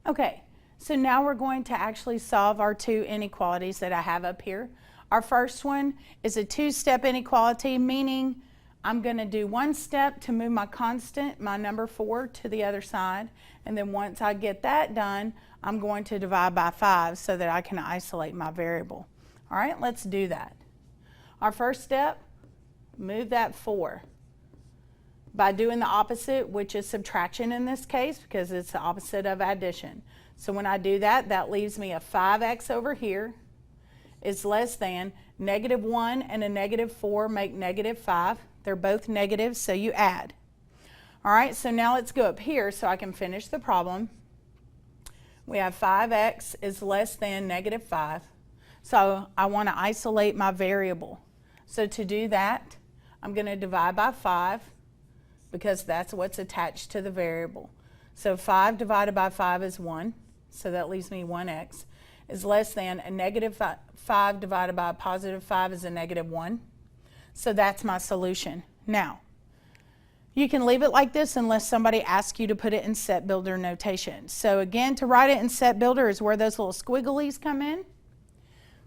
Okay, so now we're going to actually solve our two inequalities that I have up here. Our first one is a two-step inequality, meaning I'm going to do one step to move my constant, my number 4, to the other side. And then once I get that done, I'm going to divide by 5 so that I can isolate my variable. All right, let's do that. Our first step, move that 4 by doing the opposite, which is subtraction in this case because it's the opposite of addition. So when I do that, that leaves me a 5x over here is less than -1 and a -4 make -5. They're both negative, so you add. All right, so now let's go up here so I can finish the problem. We have 5x is less than -5. So I want to isolate my variable. So to do that, I'm going to divide by 5 because that's what's attached to the variable. So 5 divided by 5 is 1, so that leaves me 1x is less than a -5 divided by a +5 is a -1. So that's my solution. Now, you can leave it like this unless somebody asks you to put it in set builder notation. So again, to write it in set builder is where those little squigglies come in.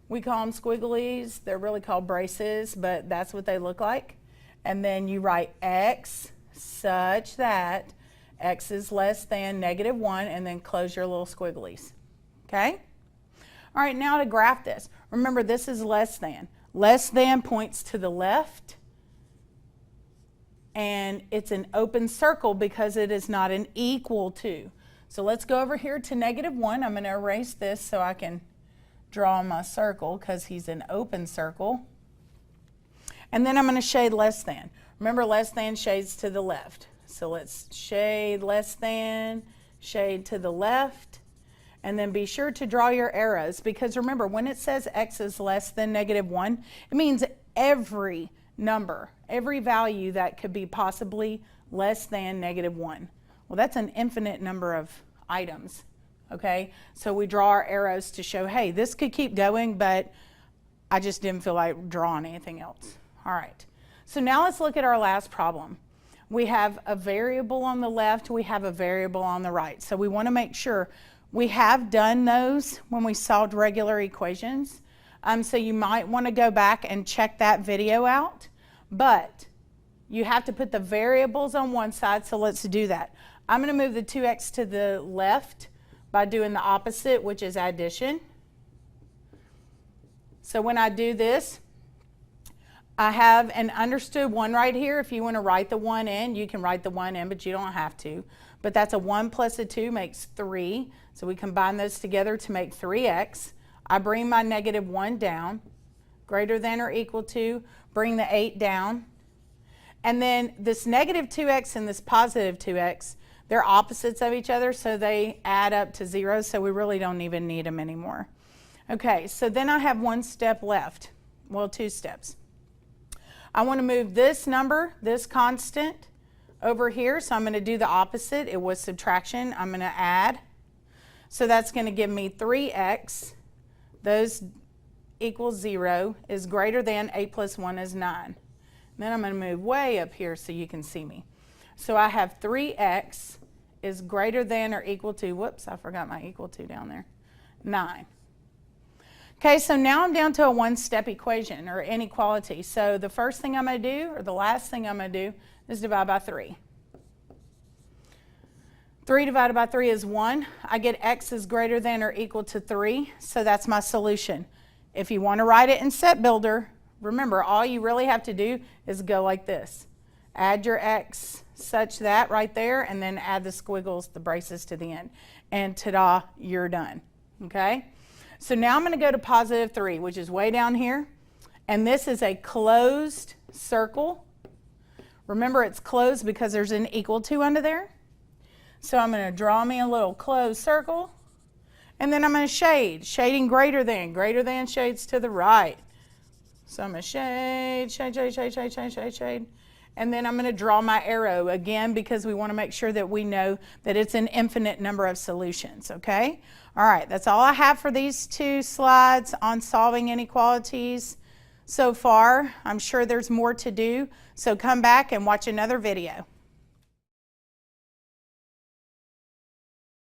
We call them squigglies. They're really called braces, but that's what they look like. And then you write x such that x is less than -1 and then close your little squigglies. Okay? All right, now to graph this. Remember, this is less than. Less than points to the left, and it's an open circle because it is not an equal to. So let's go over here to -1. I'm going to erase this so I can draw my circle because he's an open circle. And then I'm going to shade less than. Remember, less than shades to the left. So let's shade less than, shade to the left. And then be sure to draw your arrows because remember, when it says x is less than -1, it means every number, every value that could be possibly less than -1. Well, that's an infinite number of items, okay? So we draw our arrows to show, hey, this could keep going, but I just didn't feel like drawing anything else. All right, so now let's look at our last problem. We have a variable on the left, we have a variable on the right. So we want to make sure we have done those when we solved regular equations. So you might want to go back and check that video out, but you have to put the variables on one side, so let's do that. I'm going to move the 2x to the left by doing the opposite, which is addition. So when I do this, I have an understood 1 right here. If you want to write the 1 in, you can write the 1 in, but you don't have to. But that's a 1 plus a 2 makes 3. So we combine those together to make 3x. I bring my -1 down, greater than or equal to, bring the 8 down. And then this -2x and this +2x, they're opposites of each other, so they add up to 0, so we really don't even need them anymore. Okay, so then I have one step left. Well, 2 steps. I want to move this number, this constant, over here, so I'm going to do the opposite. It was subtraction. I'm going to add. So that's going to give me 3x. Those equals 0 is greater than 8 plus 1 is 9. Then I'm going to move way up here so you can see me. So I have 3x is greater than or equal to, whoops, I forgot my equal to down there, 9. Okay, so now I'm down to a one-step equation or inequality. So the first thing I'm going to do, or the last thing I'm going to do, is divide by 3. 3 divided by 3 is 1. I get x is greater than or equal to 3, so that's my solution. If you want to write it in set builder, remember, all you really have to do is go like this. Add your x such that right there, and then add the squiggles, the braces to the end. And ta-da, you're done. Okay? So now I'm going to go to +3, which is way down here. And this is a closed circle. Remember, it's closed because there's an equal to under there. So I'm going to draw me a little closed circle. And then I'm going to shade. Shading greater than shades to the right. So I'm going to shade, shade, shade, shade, shade, shade, shade, shade. And then I'm going to draw my arrow again because we want to make sure that we know that it's an infinite number of solutions, okay? All right, that's all I have for these 2 slides on solving inequalities. so far. I'm sure there's more to do, so come back and watch another video.